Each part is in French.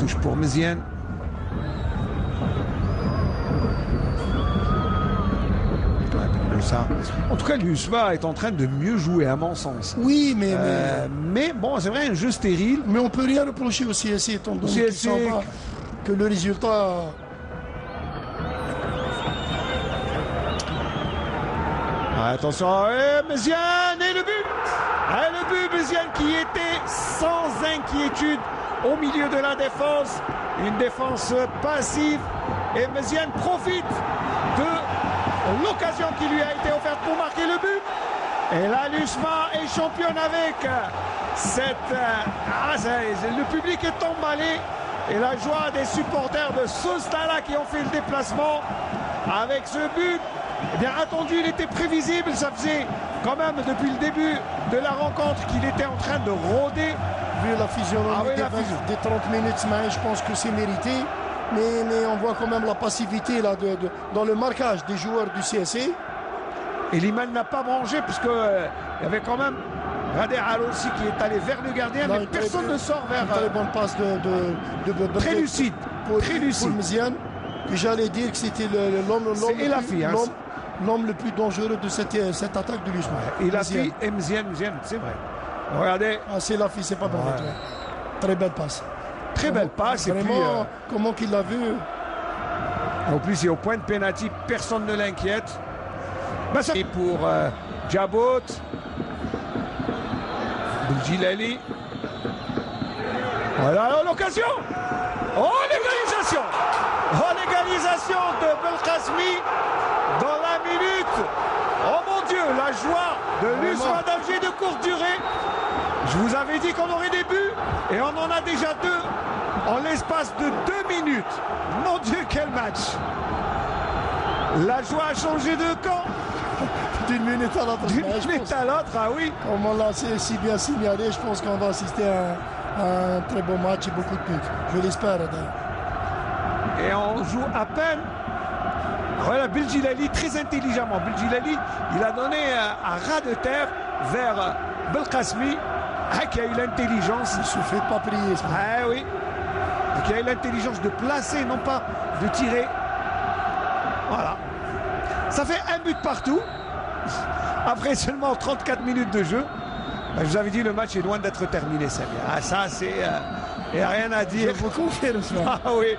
touche pour Mezien. Ça. En tout cas, l'USMA est en train de mieux jouer, à mon sens. Oui, mais bon, c'est vrai, un jeu stérile. Mais on peut rien reprocher au CSC, étant donné que le résultat. Attention, Mezien et le but. Le but, Mezien qui était sans inquiétude au milieu de la défense. Une défense passive. Et Mezien profite de l'occasion qui lui a été offerte pour marquer le but. Et là, l'USMA est championne avec cette... le public est emballé. Et la joie des supporters de Sostala qui ont fait le déplacement avec ce but. Bien attendu, il était prévisible. Ça faisait quand même depuis le début de la rencontre qu'il était en train de rôder. Vu la physionomie des 30 minutes, je pense que c'est mérité. Mais on voit quand même la passivité là, dans le marquage des joueurs du CSC. Et Liman n'a pas mangé puisqu'il y avait quand même Rader Alossi qui est allé vers le gardien, mais personne ne sort vers... Une très bonne passe de très lucide. Très lucide. Pour Mezien. J'allais dire que c'était l'homme le plus dangereux de cette attaque de l'USMA. Et la fille et Mezien, c'est vrai. Regardez. C'est la fille, c'est pas bon. Très belle passe. Très belle passe. Vraiment, et puis, comment qu'il l'a vu. En plus, il est au point de pénalty, personne ne l'inquiète. Et pour Djabot, Boudjilali. Voilà l'occasion. Oh, l'égalisation. Oh, l'égalisation de Belkacemi dans la minute. Oh mon Dieu, la joie de l'USMA d'Alger de courte durée. Je vous avais dit qu'on aurait des buts et on en a déjà deux en l'espace de 2 minutes. Mon Dieu, quel match! La joie a changé de camp. D'une minute à l'autre. D'une minute à l'autre, ah oui. Comme on l'a si bien signalé, je pense qu'on va assister à un très beau match et beaucoup de buts. Je l'espère d'ailleurs. Et on joue à peine. Voilà, Beljilali très intelligemment. Beljilali, il a donné un ras de terre vers Belkacemi, qui a eu l'intelligence. Il ne se fait pas prier. Ah oui. Qui a eu l'intelligence de placer, non pas de tirer. Voilà. Ça fait un but partout. Après seulement 34 minutes de jeu. Je vous avais dit, le match est loin d'être terminé, Samir. Ah, ça, c'est... Il n'y a rien à dire. Je vous confirme ça. Ah oui. Ouais.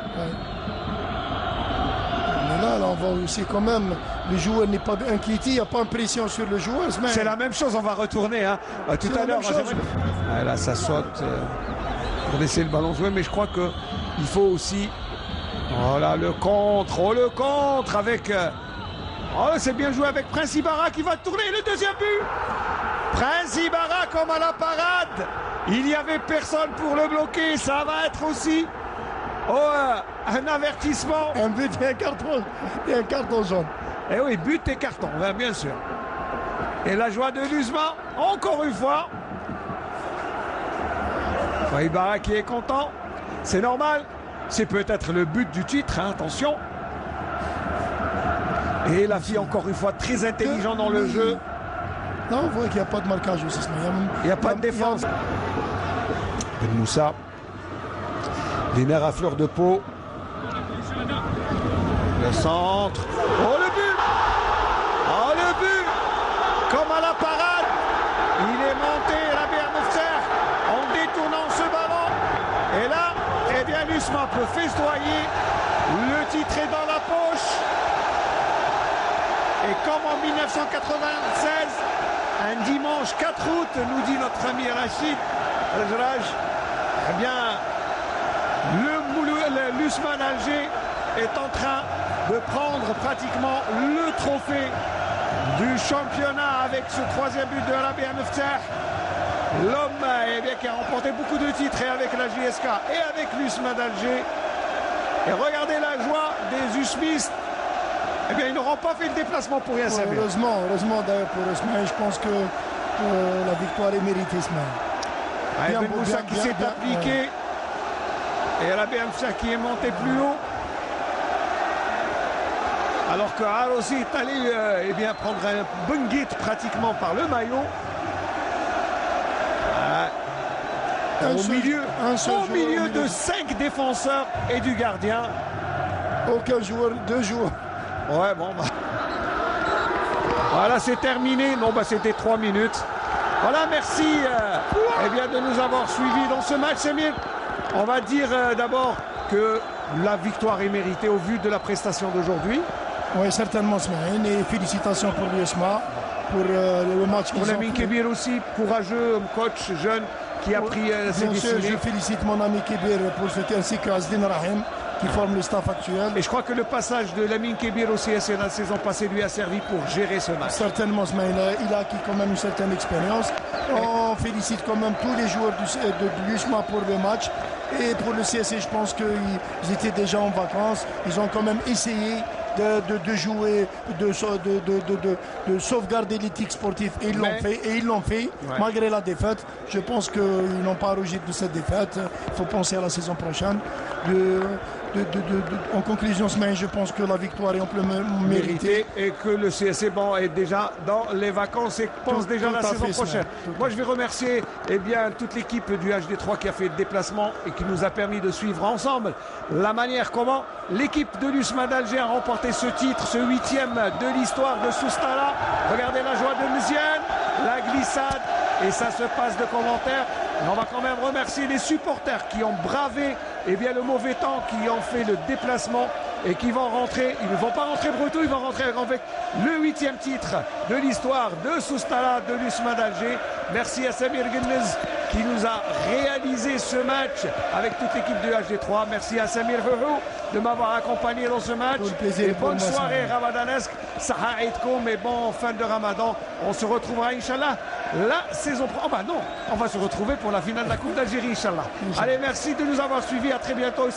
Mais là, on voit aussi quand même, le joueur n'est pas inquiété, il n'y a pas de pression sur le joueur. C'est la même chose, on va retourner. Hein. Tout à l'heure, là, ça saute pour laisser le ballon jouer, mais je crois qu'il faut aussi... Oh là, le contre avec... Oh, c'est bien joué avec Prince Ibarra qui va tourner le deuxième but. Prince Ibarra comme à la parade. Il n'y avait personne pour le bloquer. Ça va être aussi un avertissement. Un but et un carton jaune. Eh oui, but et carton, bien sûr. Et la joie de l'USMA, encore une fois. Ibarra qui est content. C'est normal. C'est peut-être le but du titre, hein, attention. Et la fille, encore une fois, très intelligent dans le jeu. Non, on voit qu'il n'y a pas de marquage aussi. Il n'y a pas de défense. Ben Moussa. Les nerfs à fleur de peau. Le centre. Oh, le but! Oh, le but! Comme à la parade. Il est monté, Rabia Mefter, en détournant ce ballon. Et là, eh bien, l'USMA peut festoyer. Le titre est dans la poche. Et comme en 1996, un dimanche 4 août, nous dit notre ami Rachid Rajraj, eh bien, l'USMA d'Alger est en train de prendre pratiquement le trophée du championnat avec ce 3e but de Rabia Mefter. L'homme qui a remporté beaucoup de titres et avec la JSK et avec l'USMA d'Alger. Et regardez la joie des USMistes. Eh bien, ils n'auront pas fait le déplacement pour rien servir. Heureusement d'ailleurs pour Ousmane, je pense que la victoire est méritée ce match. Ben Moussa qui s'est appliqué. Et Rabia Mefter qui est monté plus haut. Alors que Arossi est allé prendre un bunguit pratiquement par le maillot. Au milieu de 5 défenseurs et du gardien. Aucun joueur, 2 joueurs. Ouais, bon, bah. Voilà, c'est terminé. Non, bah, c'était 3 minutes. Voilà, merci de nous avoir suivis dans ce match, Samir. On va dire d'abord que la victoire est méritée au vu de la prestation d'aujourd'hui. Oui, certainement, Smaïn. Et félicitations pour l'USMA, pour le match qu'ils ont fait. Mon ami Kébir aussi, courageux, coach jeune, qui a pris ses décisions. Je félicite mon ami Kébir pour ce ainsi que Asdin Rahim, qui forme le staff actuel. Et je crois que le passage de Lamine Kébir au CSC la saison passée lui a servi pour gérer ce match. Certainement, Smaïn. Il a acquis quand même une certaine expérience. On félicite quand même tous les joueurs de l'USMA pour le match. Et pour le CSC, je pense qu'ils étaient déjà en vacances. Ils ont quand même essayé de jouer, de sauvegarder l'éthique sportive. Et ils l'ont fait, malgré la défaite. Je pense qu'ils n'ont pas rougi de cette défaite. Il faut penser à la saison prochaine. En conclusion, je pense que la victoire est amplement méritée. Et que le CSC est déjà dans les vacances et pense déjà à la saison prochaine. Moi, je vais remercier toute l'équipe du HD3 qui a fait le déplacement et qui nous a permis de suivre ensemble la manière comment l'équipe de l'USMA d'Alger a remporté ce titre, ce 8e de l'histoire de Soustala. Regardez la joie de Mziane, la glissade, et ça se passe de commentaires. Et on va quand même remercier les supporters qui ont bravé le mauvais temps, qui ont fait le déplacement et qui vont rentrer. Ils ne vont pas rentrer bretons, ils vont rentrer avec le 8e titre de l'histoire de Soustala, de l'USMA d'Alger. Merci à Samir Guennez qui nous a réalisé ce match avec toute l'équipe du HD3. Merci à Samir Houhou de m'avoir accompagné dans ce match. Et bonne soirée ramadanesque. Saha Eidkoum et bon fin de Ramadan. On se retrouvera, Inch'Allah, la saison prochaine. Oh bah non, on va se retrouver pour la finale de la Coupe d'Algérie, Inch'Allah. Allez, merci de nous avoir suivis. À très bientôt.